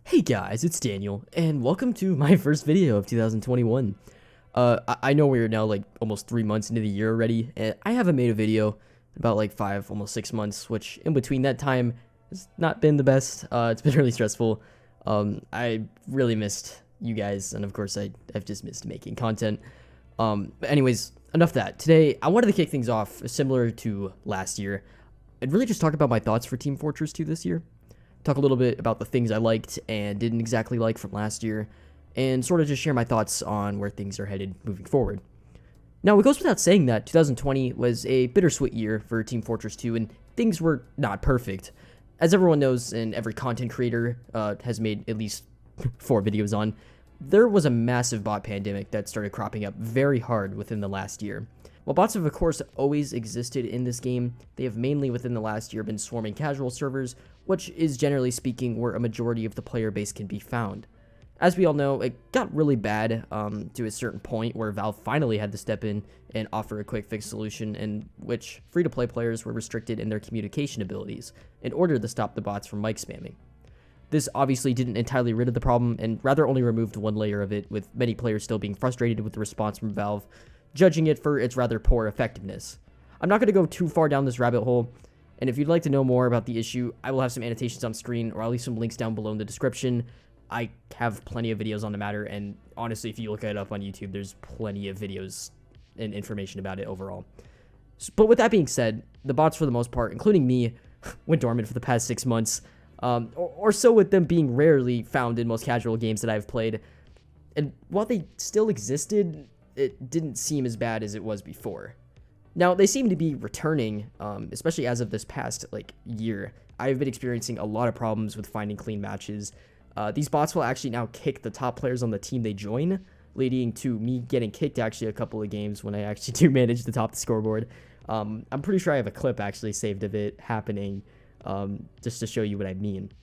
Hey guys, it's Daniel, and welcome to my first video of 2021. I know we're now like almost 3 months into the year already, and I haven't made a video in about like 5, almost 6 months, which in between that time has not been the best. It's been really stressful. I really missed you guys, and of course I've just missed making content. But anyways, enough of that. Today, I wanted to kick things off similar to last year. I'd really just talk about my thoughts for Team Fortress 2 this year. Talk a little bit about the things I liked and didn't exactly like from last year, and sort of just share my thoughts on where things are headed moving forward. Now, it goes without saying that 2020 was a bittersweet year for Team Fortress 2, and things were not perfect. As everyone knows, and every content creator has made at least 4 videos on, there was a massive bot pandemic that started cropping up very hard within the last year. While bots have of course always existed in this game, they have mainly within the last year been swarming casual servers, which is generally speaking where a majority of the player base can be found. As we all know, it got really bad to a certain point where Valve finally had to step in and offer a quick fix solution in which free-to-play players were restricted in their communication abilities in order to stop the bots from mic spamming. This obviously didn't entirely rid of the problem and rather only removed one layer of it, with many players still being frustrated with the response from Valve, judging it for its rather poor effectiveness. I'm not going to go too far down this rabbit hole, and if you'd like to know more about the issue, I will have some annotations on screen, or I'll leave some links down below in the description. I have plenty of videos on the matter, and honestly, if you look it up on YouTube, there's plenty of videos and information about it overall. But with that being said, the bots for the most part, including me, went dormant for the past 6 months, or so, with them being rarely found in most casual games that I've played. And while they still existed, it didn't seem as bad as it was before. Now, they seem to be returning, especially as of this past, year. I've been experiencing a lot of problems with finding clean matches. These bots will actually now kick the top players on the team they join, leading to me getting kicked actually a couple of games when I actually do manage to top the scoreboard. I'm pretty sure I have a clip actually saved of it happening, just to show you what I mean.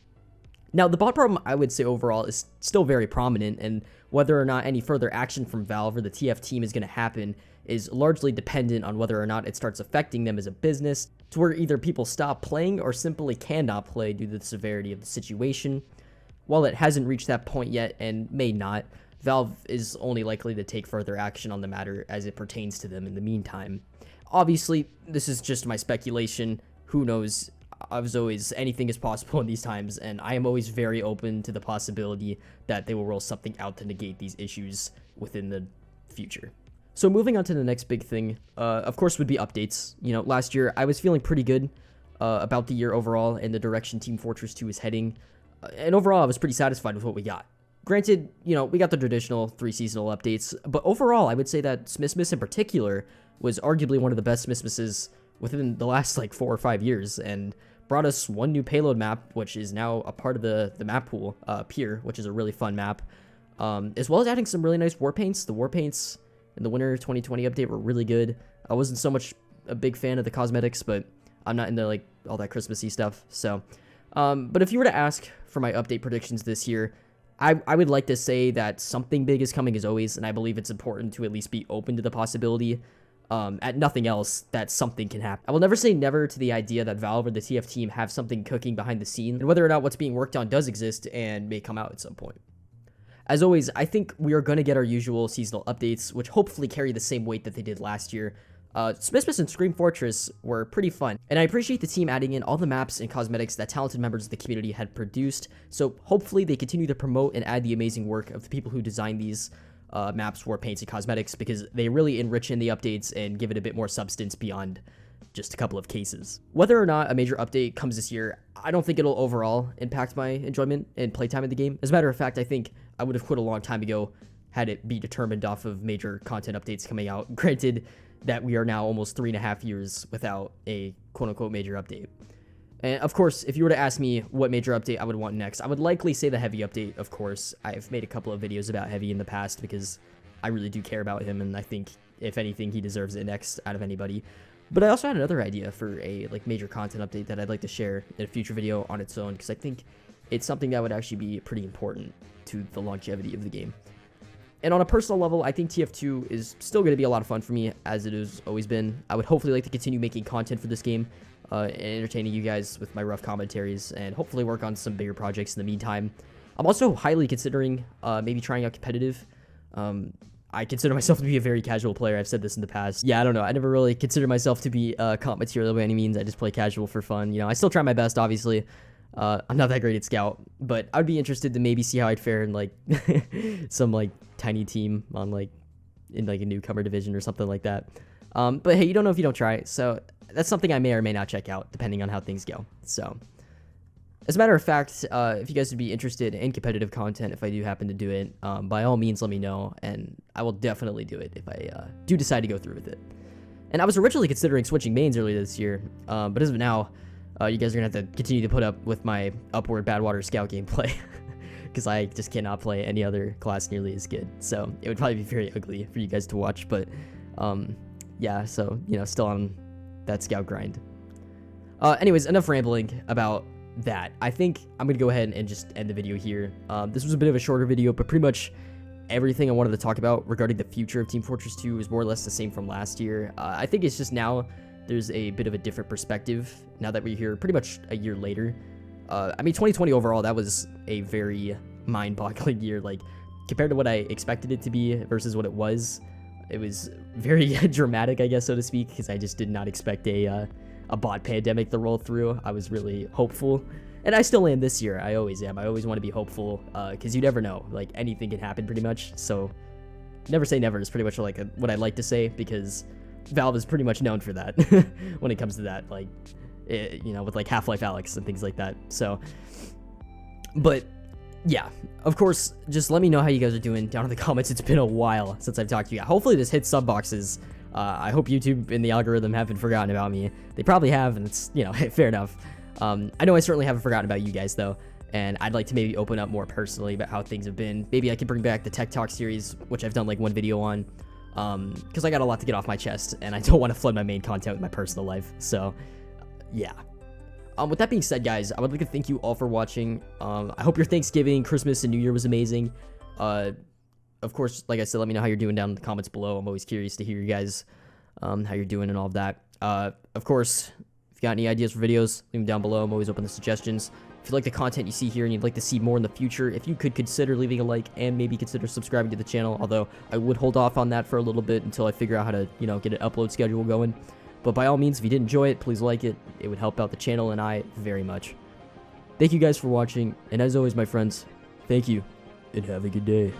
Now, the bot problem, I would say overall, is still very prominent, and whether or not any further action from Valve or the TF team is going to happen is largely dependent on whether or not it starts affecting them as a business, to where either people stop playing or simply cannot play due to the severity of the situation. While it hasn't reached that point yet, and may not, Valve is only likely to take further action on the matter as it pertains to them in the meantime. Obviously, this is just my speculation. Who knows? As always, anything is possible in these times, and I am always very open to the possibility that they will roll something out to negate these issues within the future. So moving on to the next big thing, of course, would be updates. You know, last year I was feeling pretty good about the year overall and the direction Team Fortress 2 is heading, and overall I was pretty satisfied with what we got. Granted, you know, we got the traditional 3 seasonal updates, but overall I would say that Smithmas in particular was arguably one of the best Smithmases within the last 4 or 5 years, and brought us 1 new payload map, which is now a part of the map pool, Pier, which is a really fun map, as well as adding some really nice war paints. The war paints in the winter 2020 update were really good. I wasn't so much a big fan of the cosmetics, but I'm not into all that Christmassy stuff. So, but if you were to ask for my update predictions this year, I would like to say that something big is coming as always, and I believe it's important to at least be open to the possibility, at nothing else, that something can happen. I will never say never to the idea that Valve or the TF team have something cooking behind the scene, and whether or not what's being worked on does exist and may come out at some point. As always, I think we are going to get our usual seasonal updates, which hopefully carry the same weight that they did last year. Smithmas and Scream Fortress were pretty fun, and I appreciate the team adding in all the maps and cosmetics that talented members of the community had produced, so hopefully they continue to promote and add the amazing work of the people who designed these maps, war paints, and cosmetics, because they really enrich in the updates and give it a bit more substance beyond just a couple of cases. Whether or not a major update comes this year, I don't think it'll overall impact my enjoyment and playtime in the game. As a matter of fact, I think I would have quit a long time ago had it be determined off of major content updates coming out. Granted that we are now almost 3.5 years without a quote-unquote major update. And of course, if you were to ask me what major update I would want next, I would likely say the Heavy update, of course. I've made a couple of videos about Heavy in the past because I really do care about him, and I think, if anything, he deserves it next out of anybody. But I also had another idea for a major content update that I'd like to share in a future video on its own, because I think it's something that would actually be pretty important to the longevity of the game. And on a personal level, I think TF2 is still going to be a lot of fun for me, as it has always been. I would hopefully like to continue making content for this game, and entertaining you guys with my rough commentaries, and hopefully work on some bigger projects in the meantime. I'm also highly considering maybe trying out competitive. I consider myself to be a very casual player. I've said this in the past. Yeah, I don't know. I never really considered myself to be comp material by any means. I just play casual for fun. You know, I still try my best, obviously. I'm not that great at Scout, but I'd be interested to maybe see how I'd fare in like some like tiny team on like in like a newcomer division or something like that. But hey, you don't know if you don't try. So that's something I may or may not check out depending on how things go. So as a matter of fact, if you guys would be interested in competitive content, if I do happen to do it, by all means, let me know, and I will definitely do it if I do decide to go through with it. And I was originally considering switching mains earlier this year, but as of now, you guys are going to have to continue to put up with my upward Badwater Scout gameplay, because I just cannot play any other class nearly as good. So it would probably be very ugly for you guys to watch, but yeah, so, you know, still on that Scout grind. Anyways, enough rambling about that. I think I'm gonna go ahead and just end the video here. This was a bit of a shorter video, but pretty much everything I wanted to talk about regarding the future of Team Fortress 2 is more or less the same from last year. I think it's just now there's a bit of a different perspective now that we're here pretty much a year later. I mean, 2020 overall, that was a very mind-boggling year. Like, compared to what I expected it to be versus what it was very dramatic, I guess, so to speak, because I just did not expect a bot pandemic to roll through. I was really hopeful, and I still am this year. I always am. I always want to be hopeful, because you never know. Like, anything can happen pretty much, so never say never is pretty much like what I like to say, because Valve is pretty much known for that when it comes to that, like, you know, with like Half-Life Alyx and things like that. So, but yeah, of course, just let me know how you guys are doing down in the comments. It's been a while since I've talked to you. Hopefully this hits sub boxes. I hope YouTube and the algorithm haven't forgotten about me. They probably have, and it's, you know, fair enough. I know I certainly haven't forgotten about you guys, though, and I'd like to maybe open up more personally about how things have been. Maybe I could bring back the Tech Talk series, which I've done like one video on, because I got a lot to get off my chest, and I don't want to flood my main content with my personal life. So, yeah. With that being said, guys, I would like to thank you all for watching. I hope your Thanksgiving, Christmas, and New Year was amazing. Of course, like I said, let me know how you're doing down in the comments below. I'm always curious to hear you guys, how you're doing and all of that. Of course, if you got any ideas for videos, leave them down below. I'm always open to suggestions. If you like the content you see here and you'd like to see more in the future, if you could consider leaving a like and maybe consider subscribing to the channel, although I would hold off on that for a little bit until I figure out how to, you know, get an upload schedule going. But by all means, if you did enjoy it, please like it. It would help out the channel and I very much. Thank you guys for watching, and as always, my friends, thank you, and have a good day.